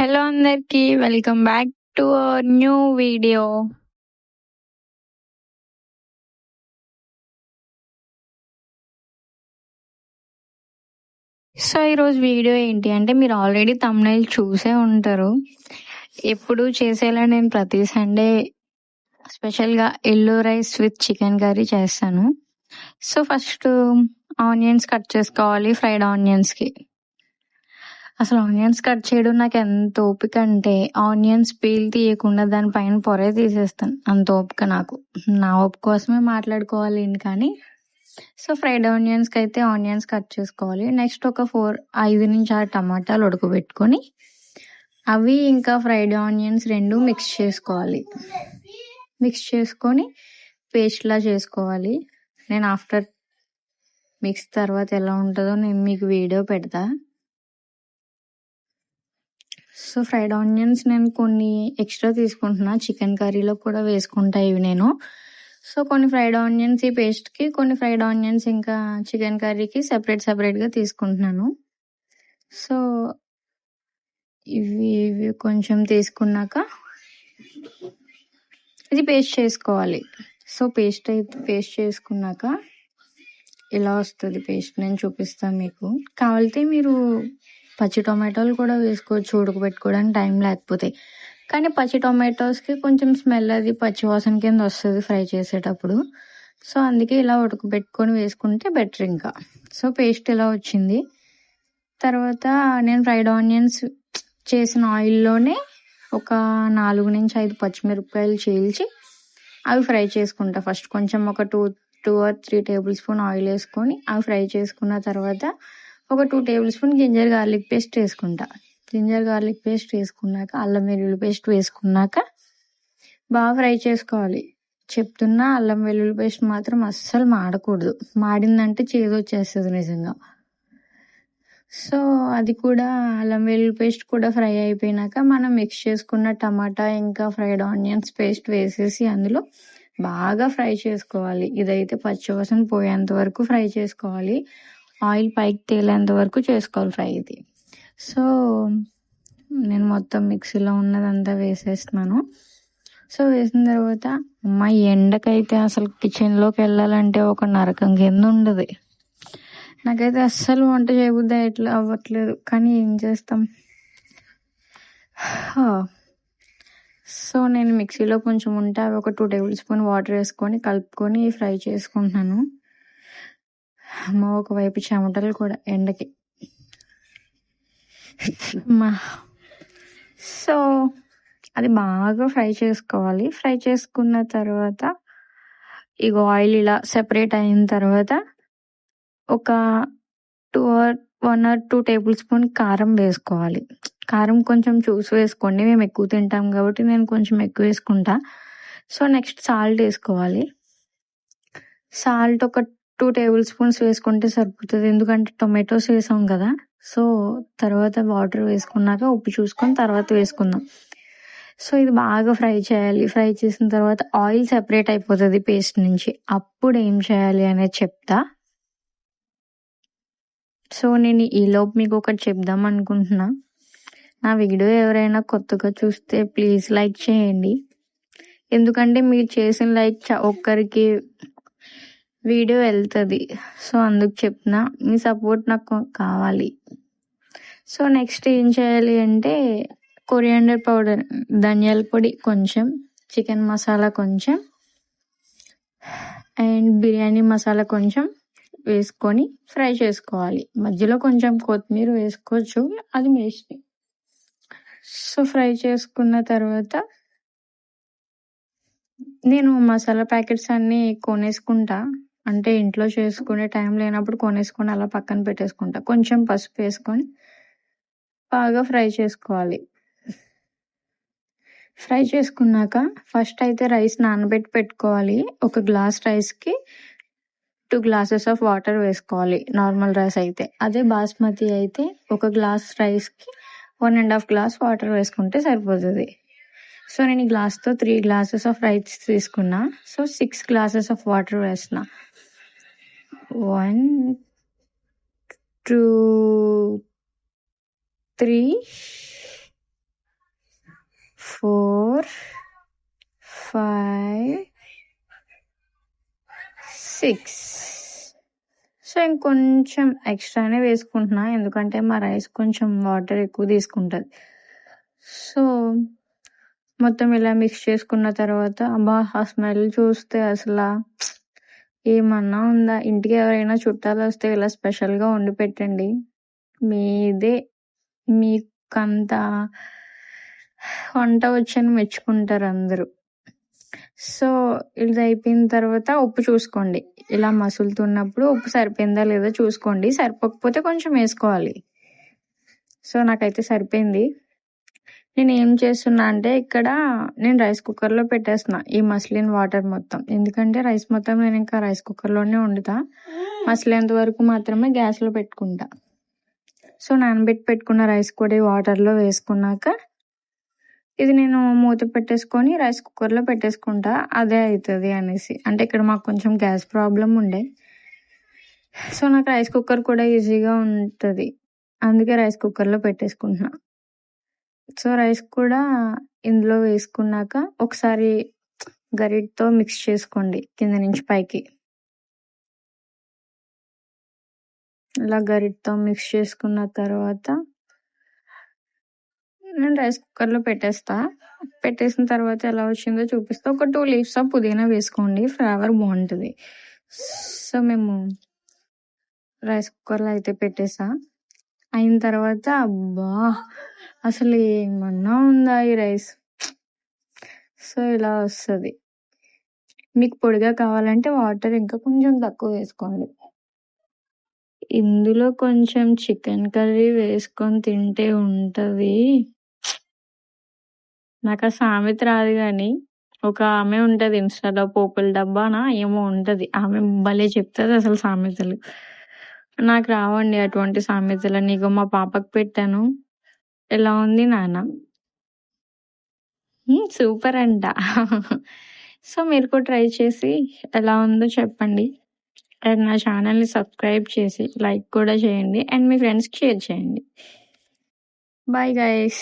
Hello అందరికీ welcome back to our new video. So ఈరోజు video ఏంటి అంటే, మీరు ఆల్రెడీ థంబ్నెయిల్ చూసే ఉంటారు. ఎప్పుడు చేసేలా నేను ప్రతి సండే స్పెషల్గా yellow rice with chicken curry చేస్తాను. సో ఫస్ట్ ఆనియన్స్ కట్ చేసుకోవాలి, ఫ్రైడ్ ఆనియన్స్కి. అసలు ఆనియన్స్ కట్ చేయడం నాకు ఎంత ఓపిక అంటే, ఆనియన్స్ పీల్ తీయకుండా దానిపైన పొరే తీసేస్తాను. అంత ఓపిక నాకు. నా ఓపిక కోసమే మాట్లాడుకోవాలి కానీ. సో ఫ్రైడ్ ఆనియన్స్కి అయితే ఆనియన్స్ కట్ చేసుకోవాలి. నెక్స్ట్ ఒక 5 నుంచి 6 టమాటాలు ఉడకబెట్టుకొని అవి ఇంకా ఫ్రైడ్ ఆనియన్స్ రెండు మిక్స్ చేసుకోవాలి. మిక్స్ చేసుకొని పేస్ట్లా చేసుకోవాలి. నేను ఆఫ్టర్ మిక్స్ తర్వాత ఎలా ఉంటుందో నేను మీకు వీడియో పెడతా. సో ఫ్రైడ్ ఆనియన్స్ నేను కొన్ని ఎక్స్ట్రా తీసుకుంటున్నా, చికెన్ కర్రీలో కూడా వేసుకుంటా ఇవి నేను. సో కొన్ని ఫ్రైడ్ ఆనియన్స్ ఈ పేస్ట్కి, కొన్ని ఫ్రైడ్ ఆనియన్స్ ఇంకా చికెన్ కర్రీకి సెపరేట్గా తీసుకుంటున్నాను. సో ఇవి కొంచెం తీసుకున్నాక ఇది పేస్ట్ చేసుకోవాలి. సో పేస్ట్ చేసుకున్నాక ఇలా వస్తుంది పేస్ట్. నేను చూపిస్తాను మీకు. కావాలితే మీరు పచ్చి టొమాటోలు కూడా వేసుకోవచ్చు ఉడకబెట్టుకోవడానికి టైం లేకపోతే. కానీ పచ్చి టొమాటోస్కి కొంచెం స్మెల్ అది పచ్చి వాసన కింద వస్తుంది ఫ్రై చేసేటప్పుడు. సో అందుకే ఇలా ఉడకబెట్టుకొని వేసుకుంటే బెటర్ ఇంకా. సో పేస్ట్ ఇలా వచ్చింది. తర్వాత నేను ఫ్రైడ్ ఆనియన్స్ చేసిన ఆయిల్లోనే ఒక 4 నుంచి 5 పచ్చిమిరపకాయలు చీల్చి అవి ఫ్రై చేసుకుంటా. ఫస్ట్ కొంచెం ఒక 2 or 3 టేబుల్ స్పూన్ ఆయిల్ వేసుకొని అవి ఫ్రై చేసుకున్న తర్వాత ఒక 2 tablespoon ginger garlic paste వేసుకుంటా. జింజర్ గార్లిక్ పేస్ట్ వేసుకున్నాక అల్లం వెల్లుల్లి పేస్ట్ వేసుకున్నాక బాగా ఫ్రై చేసుకోవాలి. చెప్తున్నా, అల్లం వెల్లుల్లి పేస్ట్ మాత్రం అస్సలు మాడకూడదు. మాడిందంటే చేదు వచ్చేస్తుంది నిజంగా. సో అది కూడా అల్లం వెల్లుల్లి పేస్ట్ కూడా ఫ్రై అయిపోయినాక మనం మిక్స్ చేసుకున్న టమాటా ఇంకా ఫ్రైడ్ ఆనియన్స్ పేస్ట్ వేసేసి అందులో బాగా ఫ్రై చేసుకోవాలి. ఇదైతే పచ్చివాసన పోయేంత వరకు ఫ్రై చేసుకోవాలి. ఆయిల్ పైకి తేలేంత వరకు చేసుకోవాలి ఫ్రై ఇది. సో నేను మొత్తం మిక్సీలో ఉన్నదంతా వేసేస్తున్నాను. సో వేసిన తర్వాత ఎండకైతే అసలు కిచెన్లోకి వెళ్ళాలంటే ఒక నరకం కింద ఉండదు. నాకైతే అస్సలు వంట చేయబుద్ధి అవ్వట్లేదు, కానీ ఏం చేస్తాం. సో నేను మిక్సీలో కొంచెం ఉంటే అవి ఒక 2 టేబుల్ స్పూన్ వాటర్ వేసుకొని కలుపుకొని ఫ్రై చేసుకుంటున్నాను. ఒకవైపు చెమటలు కూడా ఎండకి. సో అది బాగా ఫ్రై చేసుకోవాలి. ఫ్రై చేసుకున్న తర్వాత ఇక ఆయిల్ ఇలా సెపరేట్ అయిన తర్వాత ఒక 1 or 2 టేబుల్ స్పూన్ కారం వేసుకోవాలి. కారం కొంచెం చూసి వేసుకోండి, మేము ఎక్కువ తింటాం కాబట్టి నేను కొంచెం ఎక్కువ వేసుకుంటా. సో నెక్స్ట్ సాల్ట్ వేసుకోవాలి. సాల్ట్ ఒక 2 టేబుల్ స్పూన్స్ వేసుకుంటే సరిపోతుంది, ఎందుకంటే టొమాటోస్ వేసాం కదా. సో తర్వాత వాటర్ వేసుకున్నాక ఉప్పు చూసుకొని తర్వాత వేసుకుందాం. సో ఇది బాగా ఫ్రై చేయాలి. ఫ్రై చేసిన తర్వాత ఆయిల్ సెపరేట్ అయిపోతుంది పేస్ట్ నుంచి. అప్పుడు ఏం చేయాలి అనేది చెప్తా. సో నేను ఈలోపు మీకు ఒకటి చెప్దాం అనుకుంటున్నా. నా వీడియో ఎవరైనా కొత్తగా చూస్తే ప్లీజ్ లైక్ చేయండి, ఎందుకంటే మీరు చేసిన లైక్ ఒక్కరికి వీడియో వెళ్తుంది. సో అందుకు చెప్తున్నా, మీ సపోర్ట్ నాకు కావాలి. సో నెక్స్ట్ ఏం చేయాలి అంటే కొరియాండర్ పౌడర్, ధనియాల పొడి కొంచెం, చికెన్ మసాలా కొంచెం అండ్ బిర్యానీ మసాలా కొంచెం వేసుకొని ఫ్రై చేసుకోవాలి. మధ్యలో కొంచెం కొత్తిమీర వేసుకోవచ్చు, అది మీ ఇష్టం. సో ఫ్రై చేసుకున్న తర్వాత నేను మసాలా ప్యాకెట్స్ అన్నీ కొనేసుకుంటా. అంటే ఇంట్లో చేసుకునే టైం లేనప్పుడు కొనేసుకొని అలా పక్కన పెట్టేసుకుంటా. కొంచెం పసుపు వేసుకొని బాగా ఫ్రై చేసుకోవాలి. ఫ్రై చేసుకున్నాక ఫస్ట్ అయితే రైస్ నానబెట్టి పెట్టుకోవాలి. ఒక గ్లాస్ రైస్కి 2 glasses ఆఫ్ వాటర్ వేసుకోవాలి నార్మల్ రైస్ అయితే. అదే బాస్మతి అయితే ఒక గ్లాస్ రైస్కి 1.5 glass వాటర్ వేసుకుంటే సరిపోతుంది. సో నేను ఈ గ్లాస్తో 3 glasses ఆఫ్ రైస్ తీసుకున్నా. సో 6 glasses ఆఫ్ వాటర్ వేసిన. 1 2 3 4, 5, 6. సో ఇంకొంచెం ఎక్స్ట్రానే వేసుకుంటున్నా, ఎందుకంటే మా రైస్ కొంచెం వాటర్ ఎక్కువ తీసుకుంటుంది. సో మొత్తం ఇలా మిక్స్ చేసుకున్న తర్వాత అబ్బా ఆ స్మెల్ చూస్తే అసలు ఏమన్నా ఉందా. ఇంటికి ఎవరైనా చుట్టాలు వస్తే ఇలా స్పెషల్గా వండి పెట్టండి, మీదే మీకంత వంట వచ్చని మెచ్చుకుంటారు అందరూ. సో ఇది అయిపోయిన తర్వాత ఉప్పు చూసుకోండి, ఇలా మసులుతున్నప్పుడు ఉప్పు సరిపోయిందా లేదా చూసుకోండి, సరిపోకపోతే కొంచెం వేసుకోవాలి. సో నాకైతే సరిపోయింది. నేను ఏం చేస్తున్నా అంటే ఇక్కడ నేను రైస్ కుక్కర్లో పెట్టేస్తున్నా ఈ మసిలిన వాటర్ మొత్తం, ఎందుకంటే రైస్ మొత్తం నేను ఇంకా రైస్ కుక్కర్లోనే వండుతా, మసిలేంత వరకు మాత్రమే గ్యాస్లో పెట్టుకుంటా. సో నానబెట్టి పెట్టుకున్న రైస్ కూడా ఈ వాటర్లో వేసుకున్నాక ఇది నేను మూత పెట్టేసుకొని రైస్ కుక్కర్లో పెట్టేసుకుంటా, అదే అవుతుంది అనేసి. అంటే ఇక్కడ మాకు కొంచెం గ్యాస్ ప్రాబ్లం ఉండే, సో నాకు రైస్ కుక్కర్ కూడా ఈజీగా ఉంటుంది, అందుకే రైస్ కుక్కర్లో పెట్టేసుకుంటున్నా. సో రైస్ కూడా ఇందులో వేసుకున్నాక ఒకసారి గరిటతో మిక్స్ చేసుకోండి కింద నుంచి పైకి. ఇలా గరిటతో మిక్స్ చేసుకున్న తర్వాత నేను రైస్ కుక్కర్లో పెట్టేసిన తర్వాత ఎలా వచ్చిందో చూపిస్తా. ఒక 2 leaves ఆఫ్ పుదీనా వేసుకోండి, ఫ్లేవర్ బాగుంటుంది. సో మేము రైస్ కుక్కర్లో అయితే పెట్టేసా. అయిన తర్వాత అబ్బా అసలు ఏమన్నా ఉందా ఈ రైస్. సో ఇలా వస్తుంది. మీకు పొడిగా కావాలంటే వాటర్ ఇంకా కొంచెం తక్కువ వేసుకోండి. ఇందులో కొంచెం చికెన్ కర్రీ వేసుకొని తింటే ఉంటుంది. నాకు ఆ సామెత రాదు కానీ ఒక ఆమె ఉంటుంది ఇన్స్టాలో, పోపుల డబ్బానా ఏమో ఉంటుంది, ఆమె భలే చెప్తుంది అసలు సామెతలు. నాకు రావండి అటువంటి సామెతలు. నీకు మా పాపకు పెట్టాను, ఎలా ఉంది నాన్న, సూపర్ అంట. సో మీరు కూడా ట్రై చేసి ఎలా ఉందో చెప్పండి, అండ్ నా ఛానల్ని సబ్స్క్రైబ్ చేసి లైక్ కూడా చేయండి, అండ్ మీ ఫ్రెండ్స్కి షేర్ చేయండి. Bye guys.